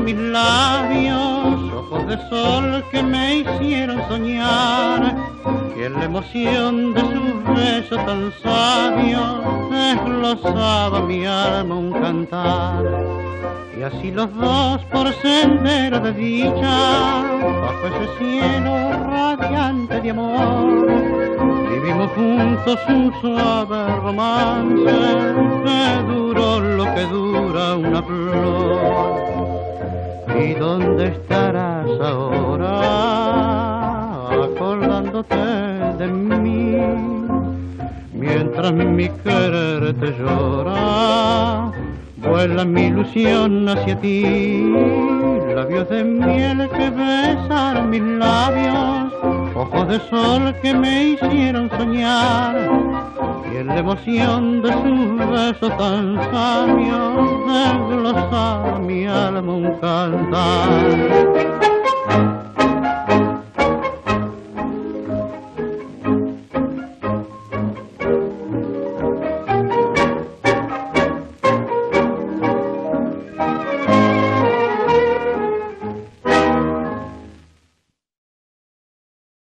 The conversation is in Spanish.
mis labios, ojos de sol que me hicieron soñar, y en la emoción de sus besos tan sabios desglosaba mi alma un cantar. Y así los dos por sendero de dicha, bajo ese cielo radiante de amor, vivimos juntos un suave romance que duró lo que dura una flor. ¿Y dónde estarás ahora, acordándote de mí, mientras mi querer te llora? Vuela mi ilusión hacia ti, labios de miel que besaron mis labios, ojos de sol que me hicieron soñar, y en la emoción de sus besos tan sabios desglosaba mi alma un cantar.